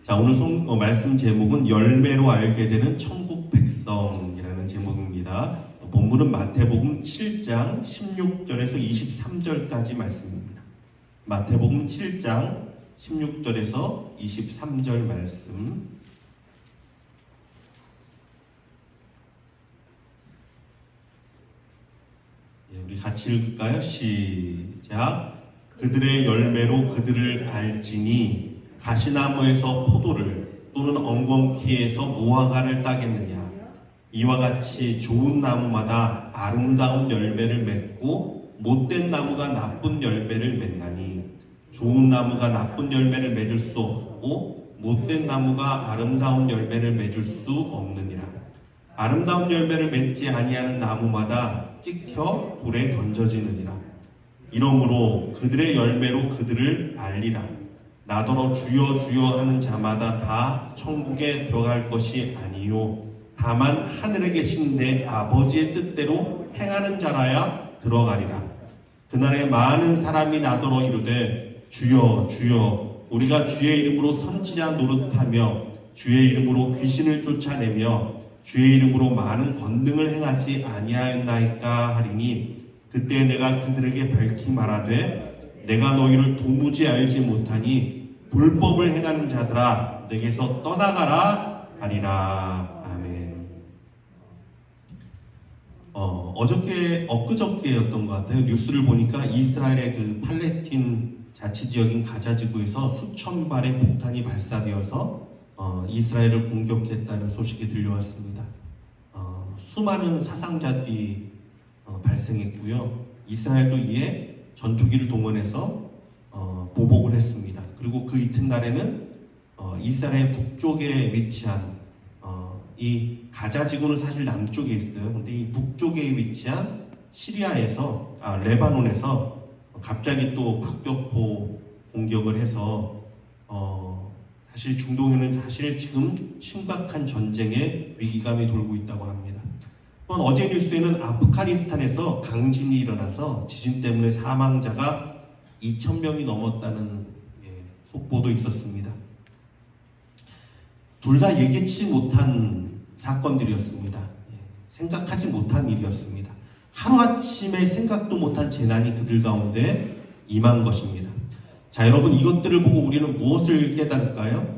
자, 오늘 말씀 제목은 열매로 알게 되는 천국 백성이라는 제목입니다. 본문은 마태복음 7장 16절에서 23절까지 말씀입니다. 마태복음 7장 16절에서 23절 말씀. 우리 같이 읽을까요? 시작. 그들의 열매로 그들을 알지니 가시나무에서 포도를 또는 엉겅퀴에서 무화과를 따겠느냐. 이와 같이 좋은 나무마다 아름다운 열매를 맺고 못된 나무가 나쁜 열매를 맺나니 좋은 나무가 나쁜 열매를 맺을 수 없고 못된 나무가 아름다운 열매를 맺을 수 없느니라. 아름다운 열매를 맺지 아니하는 나무마다 찍혀 불에 던져지느니라. 이러므로 그들의 열매로 그들을 알리라. 나더러 주여 주여 하는 자마다 다 천국에 들어갈 것이 아니요 다만 하늘에 계신 내 아버지의 뜻대로 행하는 자라야 들어가리라. 그날에 많은 사람이 나더러 이르되 주여 주여 우리가 주의 이름으로 선지자 노릇하며 주의 이름으로 귀신을 쫓아내며 주의 이름으로 많은 권능을 행하지 아니하였나이까 하리니 그때 내가 그들에게 밝히 말하되 내가 너희를 도무지 알지 못하니 불법을 행하는 자들아 내게서 떠나가라 하리라. 아멘. 엊그저께였던 것 같아요. 뉴스를 보니까 이스라엘의 그 팔레스틴 자치지역인 가자지구에서 수천 발의 폭탄이 발사되어서 이스라엘을 공격했다는 소식이 들려왔습니다. 수많은 사상자들이 발생했고요. 이스라엘도 이에 전투기를 동원해서 보복을 했습니다. 그리고 그 이튿날에는 이스라엘 북쪽에 위치한 이 가자지구는 사실 남쪽에 있어요. 근데 이 북쪽에 위치한 시리아에서 레바논에서 갑자기 또 박격포 공격을 해서 사실 중동에는 사실 지금 심각한 전쟁의 위기감이 돌고 있다고 합니다. 어제 뉴스에는 아프가니스탄에서 강진이 일어나서 지진 때문에 사망자가 2,000명이 넘었다는 속보도 있었습니다. 둘 다 예기치 못한 사건들이었습니다. 생각하지 못한 일이었습니다. 하루아침에 생각도 못한 재난이 그들 가운데 임한 것입니다. 자, 여러분 이것들을 보고 우리는 무엇을 깨달을까요?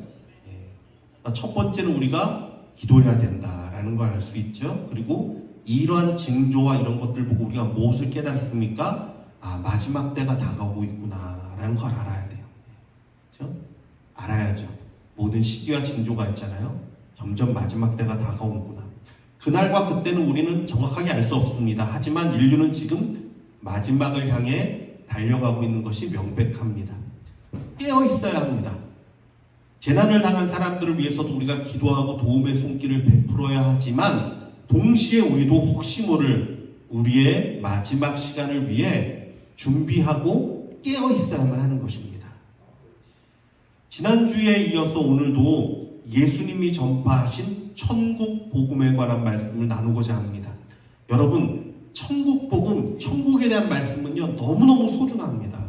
첫 번째는 우리가 기도해야 된다라는 걸 알 수 있죠. 그리고 이러한 징조와 이런 것들 보고 우리가 무엇을 깨달습니까? 마지막 때가 다가오고 있구나라는 걸 알아야 돼요. 그렇죠? 알아야죠. 모든 시기와 징조가 있잖아요. 점점 마지막 때가 다가오는구나. 그날과 그때는 우리는 정확하게 알 수 없습니다. 하지만 인류는 지금 마지막을 향해 달려가고 있는 것이 명백합니다. 깨어 있어야 합니다. 재난을 당한 사람들을 위해서도 우리가 기도하고 도움의 손길을 베풀어야 하지만 동시에 우리도 혹시 모를 우리의 마지막 시간을 위해 준비하고 깨어 있어야만 하는 것입니다. 지난주에 이어서 오늘도 예수님이 전파하신 천국 복음에 관한 말씀을 나누고자 합니다. 여러분, 천국 복음, 천국에 대한 말씀은요 너무너무 소중합니다.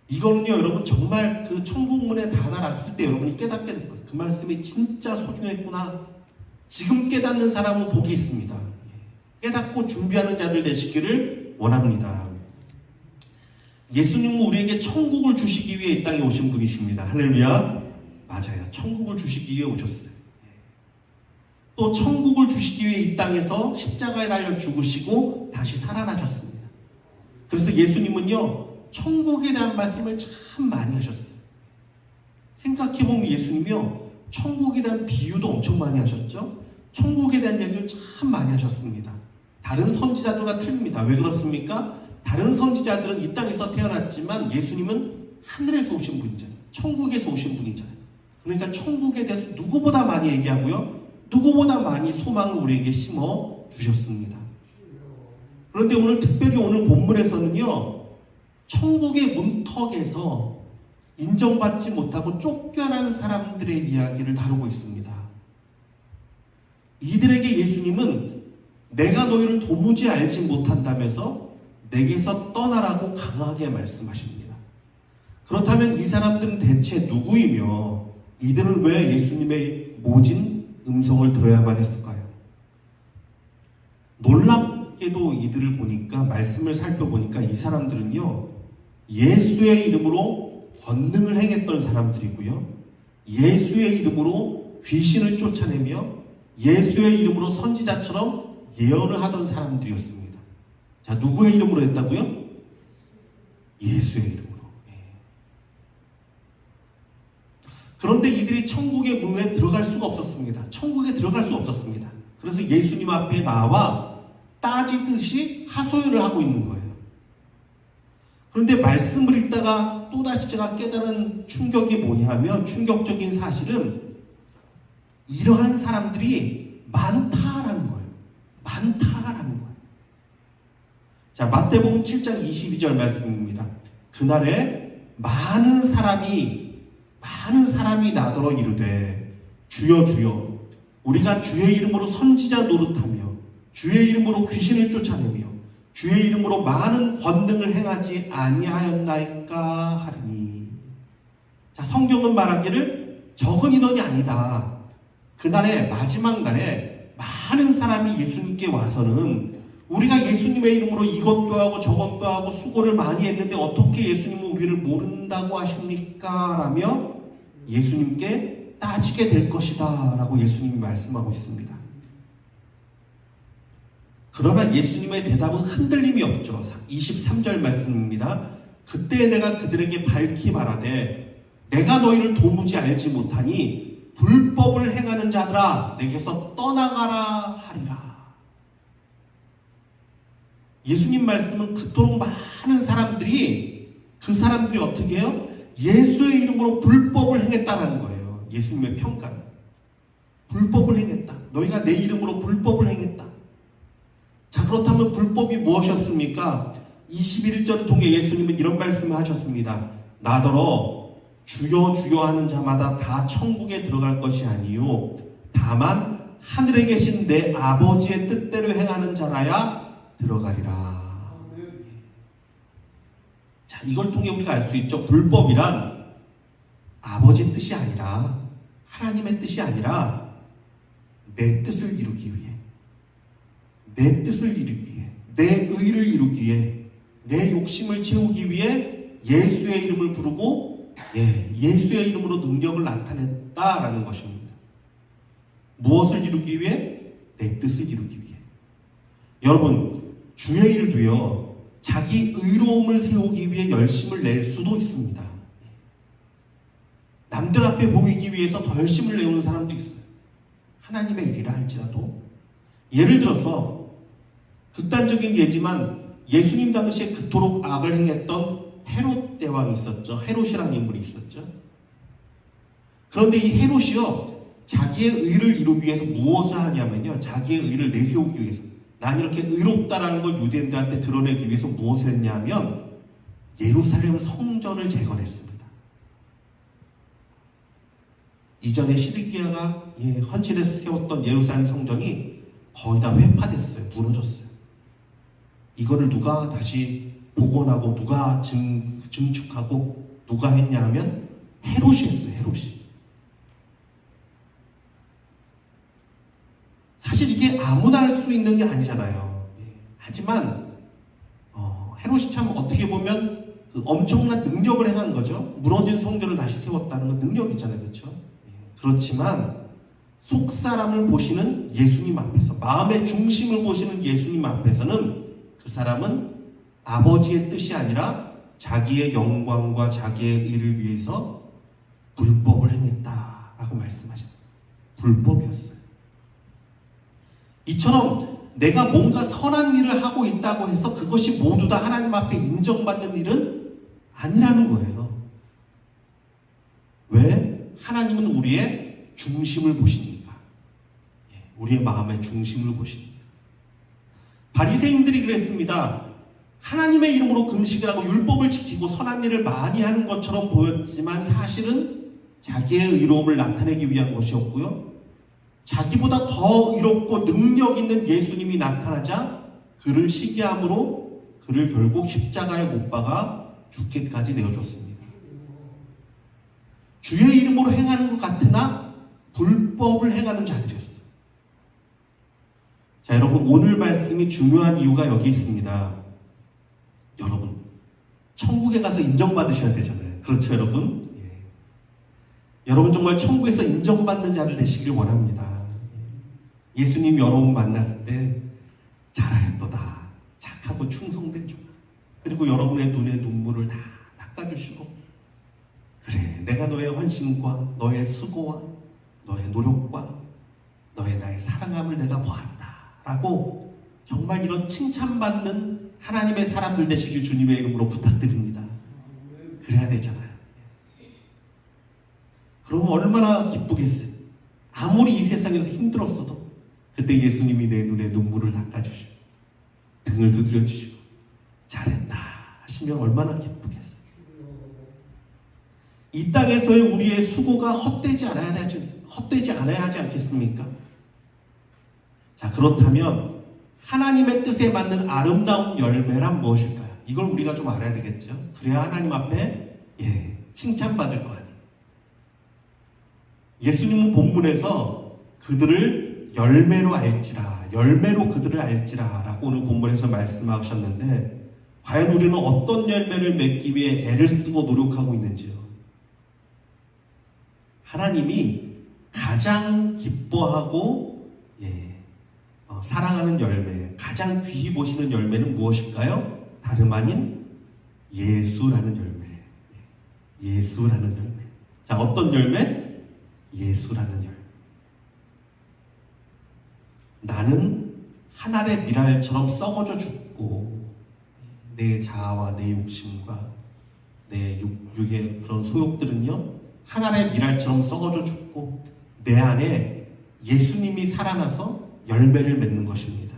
이거는요 여러분 정말 그 천국문에 다다랐을 때 여러분이 깨닫게 될 거예요. 그 말씀이 진짜 소중했구나. 지금 깨닫는 사람은 복이 있습니다. 깨닫고 준비하는 자들 되시기를 원합니다. 예수님은 우리에게 천국을 주시기 위해 이 땅에 오신 분이십니다. 할렐루야. 맞아요. 천국을 주시기 위해 오셨어요. 또 천국을 주시기 위해 이 땅에서 십자가에 달려 죽으시고 다시 살아나셨습니다. 그래서 예수님은요 천국에 대한 말씀을 참 많이 하셨어요. 생각해보면 예수님이요 천국에 대한 비유도 엄청 많이 하셨죠. 천국에 대한 이야기를 참 많이 하셨습니다. 다른 선지자들과 틀립니다. 왜 그렇습니까? 다른 선지자들은 이 땅에서 태어났지만 예수님은 하늘에서 오신 분이잖아요. 천국에서 오신 분이잖아요. 그러니까 천국에 대해서 누구보다 많이 얘기하고요 누구보다 많이 소망을 우리에게 심어 주셨습니다. 그런데 오늘 특별히 오늘 본문에서는요 천국의 문턱에서 인정받지 못하고 쫓겨난 사람들의 이야기를 다루고 있습니다. 이들에게 예수님은 내가 너희를 도무지 알지 못한다면서 내게서 떠나라고 강하게 말씀하십니다. 그렇다면 이 사람들은 대체 누구이며 이들은 왜 예수님의 모진 음성을 들어야만 했을까요? 놀랍게도 이들을 보니까, 말씀을 살펴보니까 이 사람들은요, 예수의 이름으로 권능을 행했던 사람들이고요, 예수의 이름으로 귀신을 쫓아내며 예수의 이름으로 선지자처럼 예언을 하던 사람들이었습니다. 자, 누구의 이름으로 했다고요? 예수의 이름으로. 그런데 이들이 천국의 문에 들어갈 수가 없었습니다. 천국에 들어갈 수 없었습니다. 그래서 예수님 앞에 나와 따지듯이 하소연을 하고 있는 거예요. 그런데 말씀을 읽다가 또다시 제가 깨달은 충격이 뭐냐면, 충격적인 사실은 이러한 사람들이 많다라는 거예요. 많다라는 거예요. 자, 마태복음 7장 22절 말씀입니다. 그날에 많은 사람이 나더러 이르되 주여 주여 우리가 주의 이름으로 선지자 노릇하며 주의 이름으로 귀신을 쫓아내며 주의 이름으로 많은 권능을 행하지 아니하였나이까 하리니. 자, 성경은 말하기를 적은 인원이 아니다. 그날에, 마지막 날에 많은 사람이 예수님께 와서는 우리가 예수님의 이름으로 이것도 하고 저것도 하고 수고를 많이 했는데 어떻게 예수님은 우리를 모른다고 하십니까? 라며 예수님께 따지게 될 것이다 라고 예수님이 말씀하고 있습니다. 그러나 예수님의 대답은 흔들림이 없죠. 23절 말씀입니다. 그때 내가 그들에게 밝히 말하되 내가 너희를 도무지 알지 못하니 불법을 행하는 자들아 내게서 떠나가라 하리라. 예수님 말씀은 그토록 많은 사람들이, 그 사람들이 어떻게 해요? 예수의 이름으로 불법을 행했다는 거예요. 예수님의 평가는. 불법을 행했다. 너희가 내 이름으로 불법을 행했다. 자, 그렇다면 불법이 무엇이었습니까? 21절을 통해 예수님은 이런 말씀을 하셨습니다. 나더러 주여 주여 하는 자마다 다 천국에 들어갈 것이 아니요 다만 하늘에 계신 내 아버지의 뜻대로 행하는 자라야 들어가리라. 자, 이걸 통해 우리가 알 수 있죠. 불법이란 아버지의 뜻이 아니라, 하나님의 뜻이 아니라 내 뜻을 이루기 위해, 내 뜻을 이루기 위해, 내 의를 이루기 위해, 내 욕심을 채우기 위해 예수의 이름을 부르고 예수의 이름으로 능력을 나타냈다라는 것입니다. 무엇을 이루기 위해? 내 뜻을 이루기 위해. 여러분, 주의 일도요, 자기 의로움을 세우기 위해 열심을 낼 수도 있습니다. 남들 앞에 보이기 위해서 더 열심을 내오는 사람도 있어요. 하나님의 일이라 할지라도. 예를 들어서 극단적인 예지만 예수님 당시에 그토록 악을 행했던 헤롯 대왕이 있었죠. 헤롯이라는 인물이 있었죠. 그런데 이 헤롯이요, 자기의 의를 이루기 위해서 무엇을 하냐면요, 자기의 의를 내세우기 위해서, 난 이렇게 의롭다라는 걸 유대인들한테 드러내기 위해서 무엇을 했냐면 예루살렘 성전을 재건했습니다. 이전에 시드기야가 헌신해서 세웠던 예루살렘 성전이 거의 다 회파됐어요. 무너졌어요. 이거를 누가 다시 복원하고 누가 증축하고 누가 했냐면 헤롯이 했어요. 헤롯이. 사실 이게 아무나 할 수 있는 게 아니잖아요. 하지만 헤롯이 참 어떻게 보면 그 엄청난 능력을 행한 거죠. 무너진 성전을 다시 세웠다는 건 능력이잖아요. 그렇죠? 그렇지만 속 사람을 보시는 예수님 앞에서, 마음의 중심을 보시는 예수님 앞에서는 그 사람은 아버지의 뜻이 아니라 자기의 영광과 자기의 일을 위해서 불법을 행했다라고 말씀하셨어요. 불법이었어요. 이처럼 내가 뭔가 선한 일을 하고 있다고 해서 그것이 모두 다 하나님 앞에 인정받는 일은 아니라는 거예요. 왜? 하나님은 우리의 중심을 보시니까. 우리의 마음의 중심을 보시니까. 바리새인들이 그랬습니다. 하나님의 이름으로 금식을 하고 율법을 지키고 선한 일을 많이 하는 것처럼 보였지만 사실은 자기의 의로움을 나타내기 위한 것이었고요. 자기보다 더 의롭고 능력 있는 예수님이 나타나자 그를 시기함으로 그를 결국 십자가에 못 박아 죽게까지 내어줬습니다. 주의 이름으로 행하는 것 같은 율법을 행하는 자들이었어요. 자, 여러분, 오늘 말씀이 중요한 이유가 여기 있습니다. 여러분, 천국에 가서 인정받으셔야 되잖아요. 그렇죠, 여러분? 예. 여러분 정말 천국에서 인정받는 자를 되시길 원합니다. 예수님 여러분 만났을 때 잘하였도다, 착하고 충성된 종, 그리고 여러분의 눈에 눈물을 다 닦아주시고, 그래, 내가 너의 헌신과 너의 수고와 너의 노력과 너의 나의 사랑함을 내가 보았다 라고 정말 이런 칭찬받는 하나님의 사람들 되시길 주님의 이름으로 부탁드립니다. 그래야 되잖아요. 그러면 얼마나 기쁘겠어요. 아무리 이 세상에서 힘들었어도 그때 예수님이 내 눈에 눈물을 닦아주시고 등을 두드려 주시고 잘했다 하시면 얼마나 기쁘겠어요. 이 땅에서의 우리의 수고가 헛되지 않아야 하지 않겠습니까? 자, 그렇다면 하나님의 뜻에 맞는 아름다운 열매란 무엇일까요? 이걸 우리가 좀 알아야 되겠죠. 그래야 하나님 앞에 칭찬받을 거 아니에요. 예수님은 본문에서 그들을 열매로 그들을 알지라 라고 오늘 본문에서 말씀하셨는데, 과연 우리는 어떤 열매를 맺기 위해 애를 쓰고 노력하고 있는지요? 하나님이 가장 기뻐하고 사랑하는 열매, 가장 귀히 보시는 열매는 무엇일까요? 다름 아닌 예수라는 열매. 예수라는 열매. 자, 어떤 열매? 예수라는 열매. 나는 한 알의 밀알처럼 썩어져 죽고 내 자아와 내 욕심과 내 육의 그런 소욕들은요, 한 알의 밀알처럼 썩어져 죽고 내 안에 예수님이 살아나서 열매를 맺는 것입니다.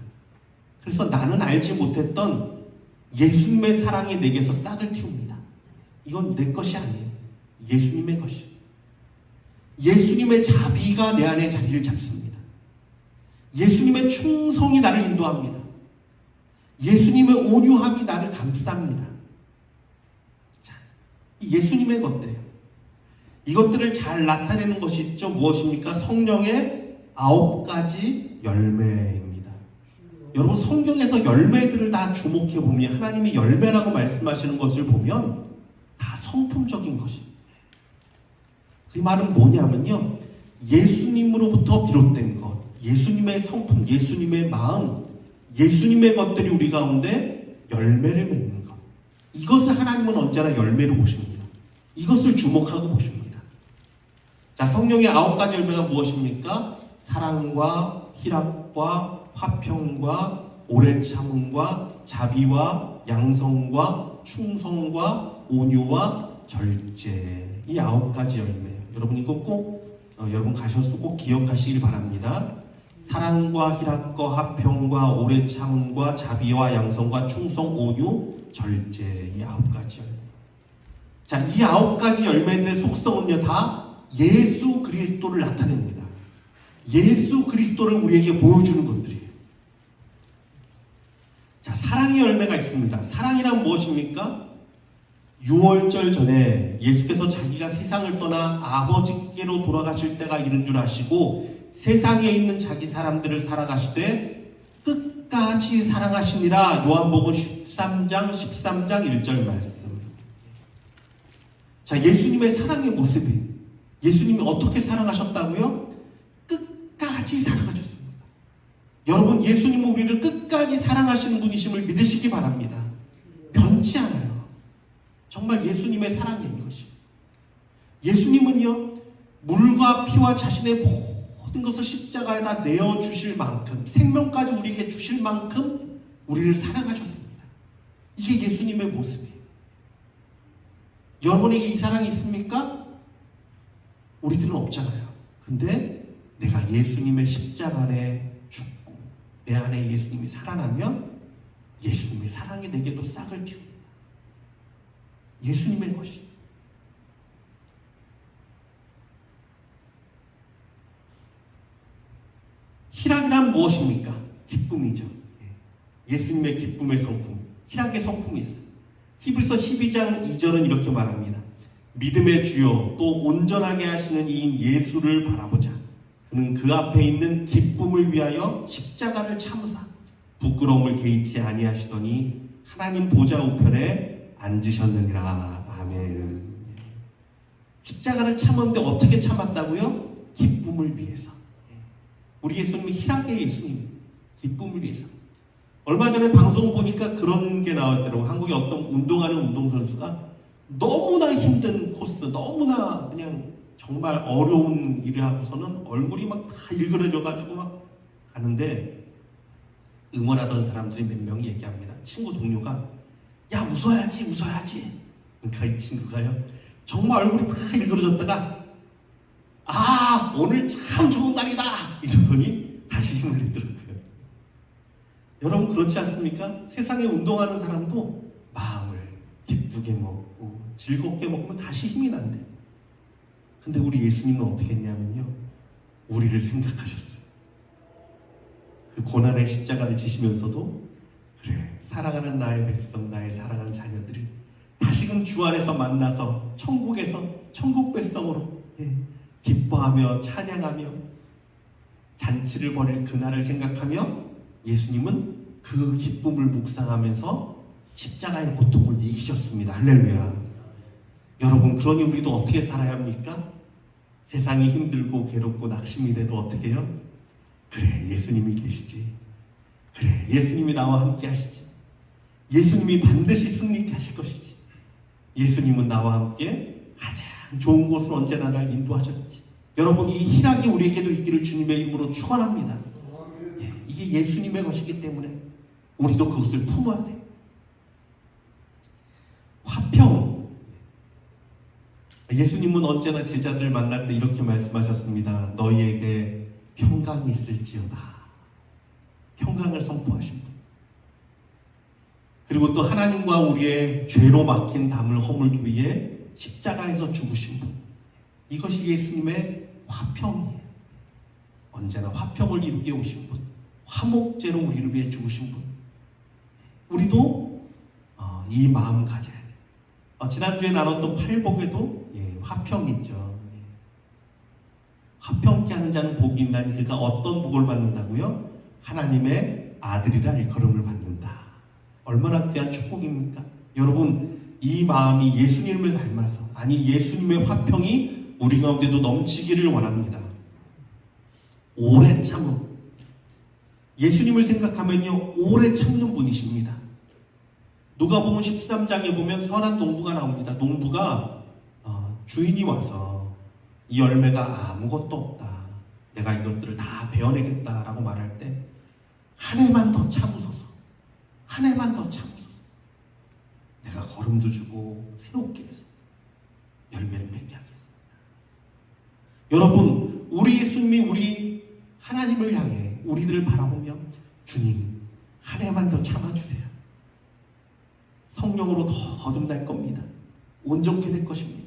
그래서 나는 알지 못했던 예수님의 사랑이 내게서 싹을 틔웁니다. 이건 내 것이 아니에요. 예수님의 것이에요. 예수님의 자비가 내 안에 자리를 잡습니다. 예수님의 충성이 나를 인도합니다. 예수님의 온유함이 나를 감쌉니다. 자, 예수님의 것들이에요. 이것들을 잘 나타내는 것이 있죠. 무엇입니까? 성령의 9가지 열매입니다. 여러분, 성경에서 열매들을 다 주목해 보면 하나님이 열매라고 말씀하시는 것을 보면 다 성품적인 것입니다. 그 말은 뭐냐면요, 예수님으로부터 비롯된 것, 예수님의 성품, 예수님의 마음, 예수님의 것들이 우리 가운데 열매를 맺는 것, 이것을 하나님은 언제나 열매로 보십니다. 이것을 주목하고 보십니다. 자, 성령의 9가지 열매가 무엇입니까? 사랑과 희락과 화평과 오래 참음과 자비와 양성과 충성과 온유와 절제, 이 9가지 열매예요. 여러분 이거 꼭 여러분 가셔서 꼭 기억하시길 바랍니다. 사랑과 희락과 화평과 오래 참음과 자비와 양성과 충성, 온유, 절제, 이 9가지 열매. 자, 이 9가지 열매들의 속성은요, 다 예수 그리스도를 나타냅니다. 예수 그리스도를 우리에게 보여주는 것들이에요. 자, 사랑의 열매가 있습니다. 사랑이란 무엇입니까? 유월절 전에 예수께서 자기가 세상을 떠나 아버지께로 돌아가실 때가 이른 줄 아시고 세상에 있는 자기 사람들을 사랑하시되 끝까지 사랑하시니라. 요한복음 13장 1절 말씀. 자, 예수님의 사랑의 모습이, 예수님이 어떻게 사랑하셨다고요? 끝까지 사랑하셨습니다. 여러분, 예수님은 우리를 끝까지 사랑하시는 분이심을 믿으시기 바랍니다. 변치 않아요. 정말 예수님의 사랑이에요, 이것이. 예수님은요, 물과 피와 자신의 모든 것을 십자가에다 내어주실 만큼, 생명까지 우리에게 주실 만큼 우리를 사랑하셨습니다. 이게 예수님의 모습이에요. 여러분에게 이 사랑이 있습니까? 우리들은 없잖아요. 근데 내가 예수님의 십자가 안에 죽고 내 안에 예수님이 살아나면 예수님의 사랑이 내게도 싹을 틔웁니다. 예수님의 것이. 희락이란 무엇입니까? 기쁨이죠. 예수님의 기쁨의 성품, 희락의 성품이 있어요. 히브리서 12장 2절은 이렇게 말합니다. 믿음의 주요 또 온전하게 하시는 이인 예수를 바라보자. 그는 그 앞에 있는 기쁨을 위하여 십자가를 참으사 부끄러움을 개의치 아니하시더니 하나님 보좌 우편에 앉으셨느니라. 아멘. 십자가를 참았는데 어떻게 참았다고요? 기쁨을 위해서. 우리 예수님이 희락의 예수님, 기쁨을 위해서. 얼마 전에 방송 보니까 그런 게 나왔더라고요. 한국의 어떤 운동하는 운동선수가 너무나 힘든 코스, 너무나 그냥 정말 어려운 일을 하고서는 얼굴이 막 다 일그러져가지고 막 가는데 응원하던 사람들이 몇 명이 얘기합니다. 친구 동료가 야 웃어야지 웃어야지. 그러니까 이 친구가요 정말 얼굴이 다 일그러졌다가 아 오늘 참 좋은 날이다 이러더니 다시 힘을 내더라고요. 여러분 그렇지 않습니까? 세상에 운동하는 사람도 마음을 기쁘게 먹고 즐겁게 먹으면 다시 힘이 난대. 근데 우리 예수님은 어떻게 했냐면요 우리를 생각하셨어요. 그 고난의 십자가를 지시면서도 그래 사랑하는 나의 백성 나의 사랑하는 자녀들이 다시금 주 안에서 만나서 천국에서 천국 백성으로 기뻐하며 찬양하며 잔치를 벌일 그날을 생각하며 예수님은 그 기쁨을 묵상하면서 십자가의 고통을 이기셨습니다. 할렐루야. 여러분 그러니 우리도 어떻게 살아야 합니까? 세상이 힘들고 괴롭고 낙심이 돼도 어떻게 해요? 그래 예수님이 계시지. 그래 예수님이 나와 함께 하시지. 예수님이 반드시 승리케 하실 것이지. 예수님은 나와 함께 가장 좋은 곳으로 언제나 날 인도하셨지. 여러분 이 희락이 우리에게도 있기를 주님의 이름으로 축원합니다. 이게 예수님의 것이기 때문에 우리도 그것을 품어야 돼. 화평. 예수님은 언제나 제자들 만날 때 이렇게 말씀하셨습니다. 너희에게 평강이 있을지어다. 평강을 선포하신 분. 그리고 또 하나님과 우리의 죄로 막힌 담을 허물기 위해 십자가에서 죽으신 분. 이것이 예수님의 화평이에요. 언제나 화평을 이루게 오신 분. 화목제로 우리를 위해 죽으신 분. 우리도 이 마음 가져야 돼요. 지난주에 나눴던 팔복에도 화평이 있죠. 화평케 하는 자는 복이 있나니 그가 어떤 복을 받는다고요? 하나님의 아들이라 일컬음을 받는다. 얼마나 귀한 축복입니까? 여러분 이 마음이 예수님을 닮아서 아니 예수님의 화평이 우리 가운데도 넘치기를 원합니다. 오래 참음. 예수님을 생각하면요 오래 참는 분이십니다. 누가복음 13장에 보면 선한 농부가 나옵니다. 농부가 주인이 와서 이 열매가 아무것도 없다. 내가 이것들을 다 베어내겠다라고 말할 때 한 해만 더 참으소서. 한 해만 더 참으소서. 내가 거름도 주고 새롭게 해서 열매를 맺게 하겠습니다. 여러분 우리 예수님이 우리 하나님을 향해 우리들을 바라보며 주님 한 해만 더 참아주세요. 성령으로 더 거듭날 겁니다. 온전케 될 것입니다.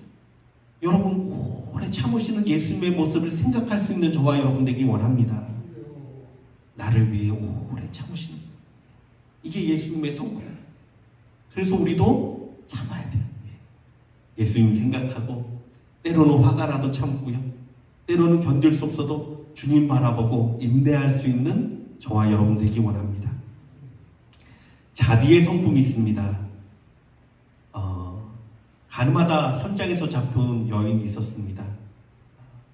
여러분 오래 참으시는 예수님의 모습을 생각할 수 있는 저와 여러분 되기 원합니다. 나를 위해 오래 참으시는 이게 예수님의 성품이에요. 그래서 우리도 참아야 돼요. 예수님 생각하고 때로는 화가 나도 참고요. 때로는 견딜 수 없어도 주님 바라보고 인내할 수 있는 저와 여러분 되기 원합니다. 자비의 성품이 있습니다. 가늠하다 현장에서 잡혀온 여인이 있었습니다.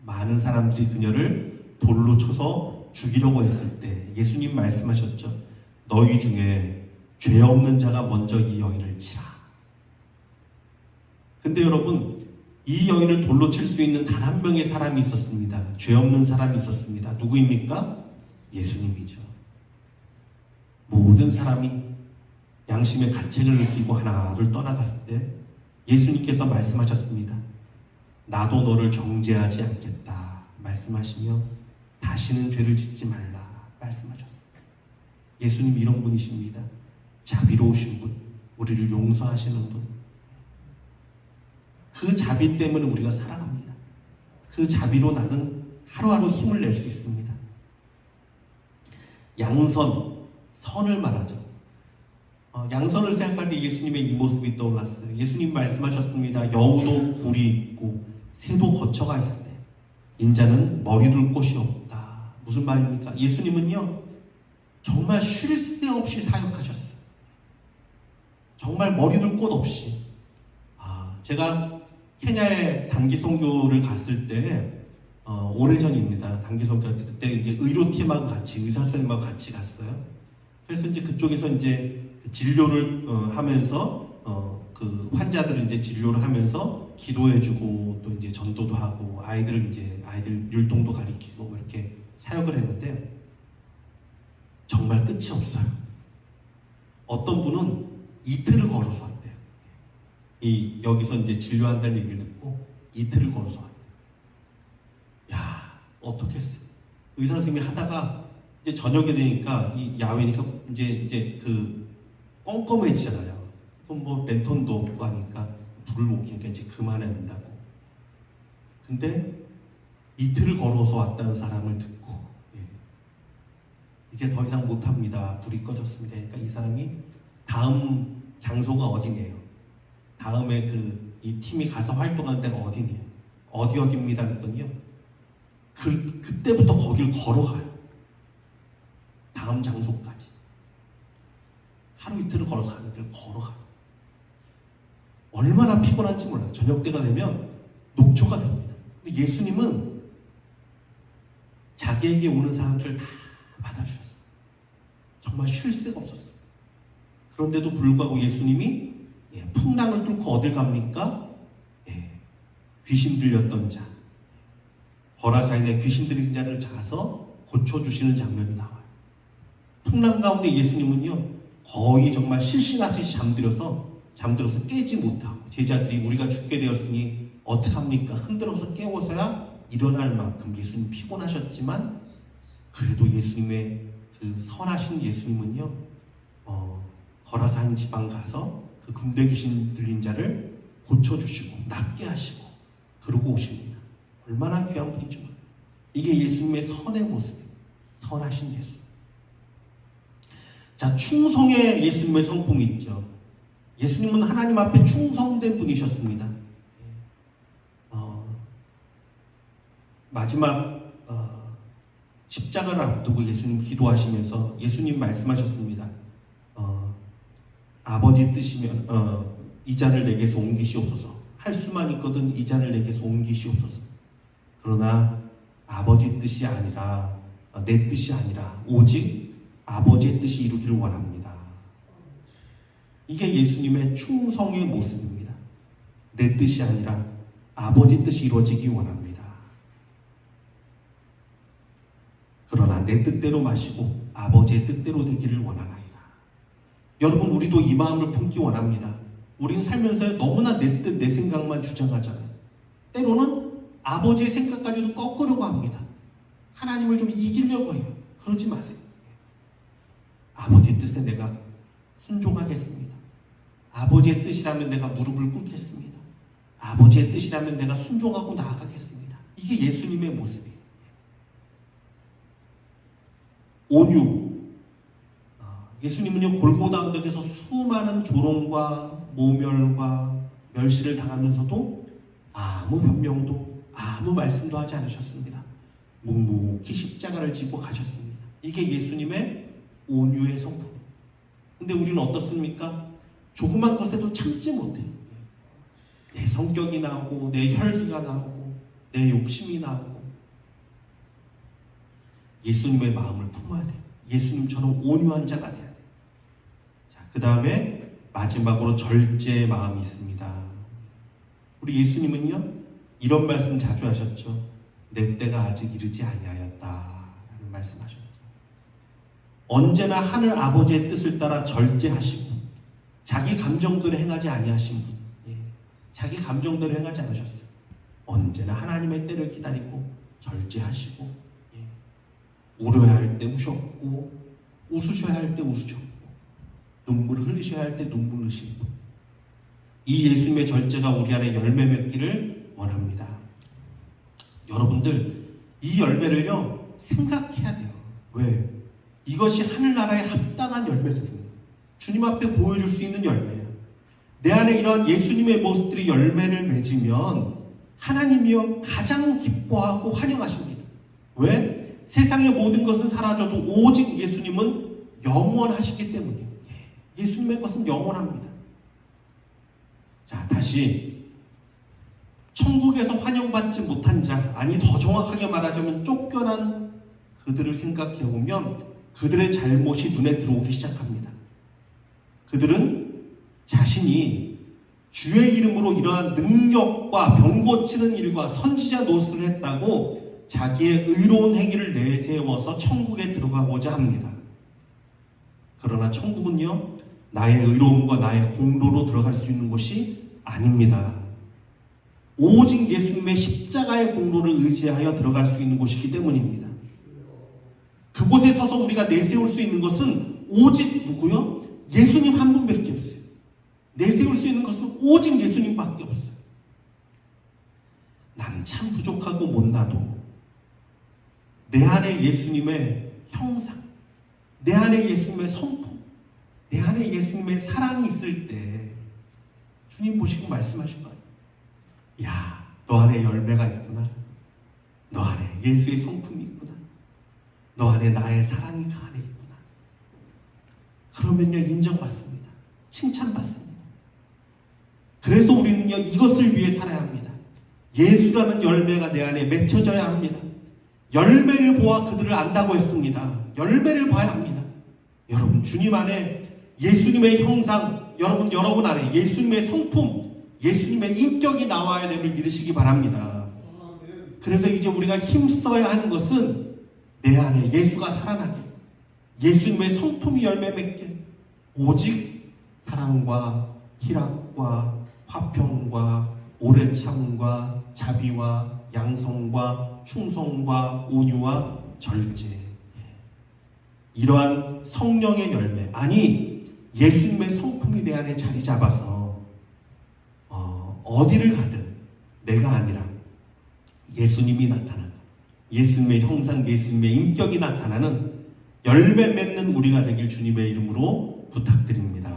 많은 사람들이 그녀를 돌로 쳐서 죽이려고 했을 때 예수님 말씀하셨죠. 너희 중에 죄 없는 자가 먼저 이 여인을 치라. 근데 여러분 이 여인을 돌로 칠 수 있는 단 한 명의 사람이 있었습니다. 죄 없는 사람이 있었습니다. 누구입니까? 예수님이죠. 모든 사람이 양심의 가책을 느끼고 하나둘 떠나갔을 때 예수님께서 말씀하셨습니다. 나도 너를 정죄하지 않겠다 말씀하시며 다시는 죄를 짓지 말라 말씀하셨습니다. 예수님 이런 분이십니다. 자비로우신 분, 우리를 용서하시는 분. 그 자비 때문에 우리가 살아갑니다. 그 자비로 나는 하루하루 힘을 낼 수 있습니다. 양선, 선을 말하죠. 양선을 생각할 때 예수님의 이 모습이 떠올랐어요. 예수님 말씀하셨습니다. 여우도 굴이 있고 새도 거처가 있을 때 인자는 머리 둘 곳이 없다. 무슨 말입니까? 예수님은요, 정말 쉴 새 없이 사역하셨어요. 정말 머리 둘 곳 없이. 제가 케냐에 단기 선교를 갔을 때, 오래전입니다. 단기 선교 그때 이제 의료팀하고 같이, 의사 선생님하고 같이 갔어요. 그래서 이제 그쪽에서 이제 진료를 하면서, 그 환자들을 이제 진료를 하면서 기도해주고 또 이제 전도도 하고 아이들 율동도 가리키고 뭐 이렇게 사역을 했는데 정말 끝이 없어요. 어떤 분은 이틀을 걸어서 왔대요. 여기서 이제 진료한다는 얘기를 듣고 이틀을 걸어서 왔대요. 야, 어떻겠어요? 의사 선생님이 하다가 이제 저녁에 되니까 이 야외니까 이제 그 껌껌해지잖아요. 그럼 뭐 랜턴도 없고 하니까 불을 못 켜니까 이제 그만해야 된다고. 근데 이틀을 걸어서 왔다는 사람을 듣고 이제 더 이상 못합니다. 불이 꺼졌습니다. 그러니까 이 사람이 다음 장소가 어디네요. 다음에 이 팀이 가서 활동하는 데가 어디네요. 어디입니다. 그랬더니요. 그때부터 거길 걸어가요. 다음 장소까지. 하루 이틀을 걸어서 가는 길을 걸어가요. 얼마나 피곤한지 몰라요. 저녁 때가 되면 녹초가 됩니다. 근데 예수님은 자기에게 오는 사람들을 다 받아주셨어요. 정말 쉴 새가 없었어요. 그런데도 불구하고 예수님이 풍랑을 뚫고 어딜 갑니까? 귀신 들렸던 자, 거라사인의 귀신 들린 자를 가서 고쳐주시는 장면이 나와요. 풍랑 가운데 예수님은요 거의 정말 실신하듯이 잠들어서 깨지 못하고 제자들이 우리가 죽게 되었으니 어떡합니까? 흔들어서 깨워서야 일어날 만큼 예수님 피곤하셨지만 그래도 예수님의 그 선하신 예수님은요 거라사인 지방 가서 그 금대 귀신 들린 자를 고쳐주시고 낫게 하시고 그러고 오십니다. 얼마나 귀한 분이죠. 이게 예수님의 선의 모습이에요. 선하신 예수. 자, 충성의 예수님의 성품이 있죠. 예수님은 하나님 앞에 충성된 분이셨습니다. 마지막 십자가를 앞두고 예수님 기도하시면서 예수님 말씀하셨습니다. 아버지 뜻이면 이 잔을 내게서 옮기시옵소서. 할 수만 있거든 이 잔을 내게서 옮기시옵소서. 그러나 아버지 뜻이 아니라 내 뜻이 아니라 오직 아버지의 뜻이 이루기를 원합니다. 이게 예수님의 충성의 모습입니다. 내 뜻이 아니라 아버지 뜻이 이루어지기 원합니다. 그러나 내 뜻대로 마시고 아버지의 뜻대로 되기를 원하나이다. 여러분, 우리도 이 마음을 품기 원합니다. 우리는 살면서 너무나 내 뜻, 내 생각만 주장하잖아요. 때로는 아버지의 생각까지도 꺾으려고 합니다. 하나님을 좀 이기려고 해요. 그러지 마세요. 아버지의 뜻에 내가 순종하겠습니다. 아버지의 뜻이라면 내가 무릎을 꿇겠습니다. 아버지의 뜻이라면 내가 순종하고 나아가겠습니다. 이게 예수님의 모습이에요. 온유. 예수님은요, 골고다 언덕에서 수많은 조롱과 모멸과 멸시를 당하면서도 아무 변명도 아무 말씀도 하지 않으셨습니다. 묵묵히 십자가를 지고 가셨습니다. 이게 예수님의 온유의 성품. 근데 우리는 어떻습니까? 조그만 것에도 참지 못해요. 내 성격이 나오고 내 혈기가 나오고 내 욕심이 나오고. 예수님의 마음을 품어야 돼요. 예수님처럼 온유한 자가 돼야 돼요. 자, 그 다음에 마지막으로 절제의 마음이 있습니다. 우리 예수님은요 이런 말씀 자주 하셨죠. 내 때가 아직 이르지 아니하였다 라는 말씀하셨죠. 언제나 하늘 아버지의 뜻을 따라 절제하시고 자기 감정대로 행하지 아니하신 분. 자기 감정대로 행하지 않으셨어요. 언제나 하나님의 때를 기다리고 절제하시고 울어야 할 때 우셨고 웃으셔야 할 때 웃으셨고 눈물을 흘리셔야 할 때 눈물 흘리시고. 이 예수님의 절제가 우리 안에 열매 맺기를 원합니다. 여러분들 이 열매를요 생각해야 돼요. 왜? 이것이 하늘나라에 합당한 열매거든요. 주님 앞에 보여줄 수 있는 열매예요. 내 안에 이런 예수님의 모습들이 열매를 맺으면 하나님이여 가장 기뻐하고 환영하십니다. 왜? 세상의 모든 것은 사라져도 오직 예수님은 영원하시기 때문이에요. 예수님의 것은 영원합니다. 자, 다시 천국에서 환영받지 못한 자, 아니 더 정확하게 말하자면 쫓겨난 그들을 생각해보면 그들의 잘못이 눈에 들어오기 시작합니다. 그들은 자신이 주의 이름으로 이러한 능력과 병 고치는 일과 선지자 노릇을 했다고 자기의 의로운 행위를 내세워서 천국에 들어가고자 합니다. 그러나 천국은요, 나의 의로움과 나의 공로로 들어갈 수 있는 곳이 아닙니다. 오직 예수님의 십자가의 공로를 의지하여 들어갈 수 있는 곳이기 때문입니다. 그곳에 서서 우리가 내세울 수 있는 것은 오직 누구요? 예수님 한 분밖에 없어요. 내세울 수 있는 것은 오직 예수님밖에 없어요. 나는 참 부족하고 못나도 내 안에 예수님의 형상, 내 안에 예수님의 성품, 내 안에 예수님의 사랑이 있을 때 주님 보시고 말씀하신 거예요. 야, 너 안에 열매가 있구나. 너 안에 예수의 성품이 있구나. 너 안에 나의 사랑이 그 안에 있구나. 그러면요, 인정받습니다. 칭찬받습니다. 그래서 우리는요, 이것을 위해 살아야 합니다. 예수라는 열매가 내 안에 맺혀져야 합니다. 열매를 보아 그들을 안다고 했습니다. 열매를 봐야 합니다. 여러분, 주님 안에 예수님의 형상, 여러분 안에 예수님의 성품, 예수님의 인격이 나와야 됨을 믿으시기 바랍니다. 그래서 이제 우리가 힘써야 하는 것은 내 안에 예수가 살아나길, 예수님의 성품이 열매 맺길, 오직 사랑과 희락과 화평과 오래 참음과 자비와 양성과 충성과 온유와 절제, 이러한 성령의 열매, 아니 예수님의 성품이 내 안에 자리 잡아서 어디를 가든 내가 아니라 예수님이 나타나고 예수님의 형상, 예수님의 인격이 나타나는 열매 맺는 우리가 되길 주님의 이름으로 부탁드립니다.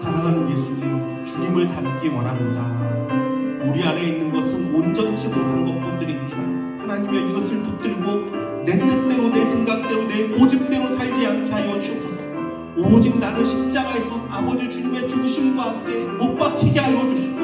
사랑하는 예수님, 주님을 닮기 원합니다. 우리 안에 있는 것은 온전치 못한 것뿐들입니다. 하나님이여, 이것을 붙들고 내 뜻대로, 내 생각대로, 내 고집대로 살지 않게 하여 주옵소서. 오직 나는 십자가에서 아버지 주님의 죽으심과 함께 못 박히게 하여 주시고,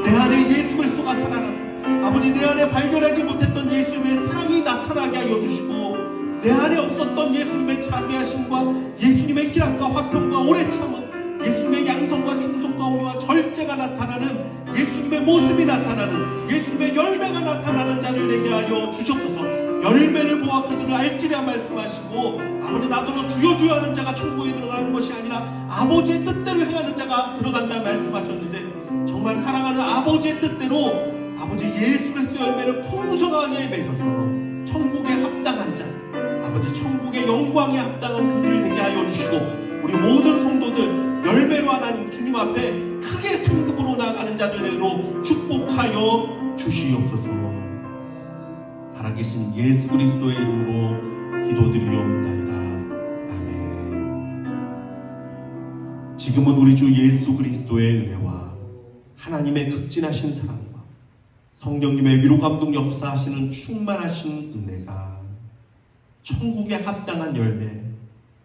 내 안에 예수 그리스도가 살아나서 아버지 내 안에 발견하지 못했던 예수님의 사랑이 나타나게 하여 주시고, 내 안에 없었던 예수님의 자비하심과 예수님의 희락과 화평과 오래 참음, 예수님의 양성과 충성과 온유와 절제가 나타나는 예수님의 모습이 나타나는 예수님의 열매가 나타나는 자를 내게 하여 주시옵소서. 열매를 보아 그들을 알지라 말씀하시고, 아버지 나더러 주여 주여 하는 자가 천국에 들어가는 것이 아니라 아버지의 뜻대로 행하는 자가 들어간다 말씀하셨는데, 정말 사랑하는 아버지의 뜻대로 아버지 예수 그리스도의 열매를 풍성하게 맺어서 천국에 합당한 자, 아버지 천국의 영광에 합당한 그들을 되게 하여 주시고, 우리 모든 성도들 열매로 하나님 주님 앞에 크게 상급으로 나아가는 자들로 축복하여 주시옵소서. 살아계신 예수 그리스도의 이름으로 기도드리옵나이다. 아멘. 지금은 우리 주 예수 그리스도의 은혜와 하나님의 극진하신 사랑과 성령님의 위로 감동 역사하시는 충만하신 은혜가 천국에 합당한 열매,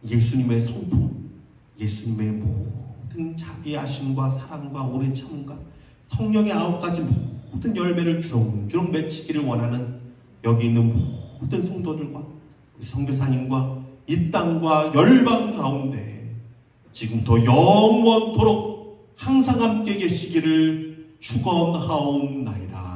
예수님의 성품, 예수님의 모든 자비하심과 사랑과 오래 참음과 성령의 9가지 모든 열매를 주렁주렁 맺히기를 원하는 여기 있는 모든 성도들과 우리 선교사님과 이 땅과 열방 가운데 지금부터 영원토록 항상 함께 계시기를 축원하옵나이다.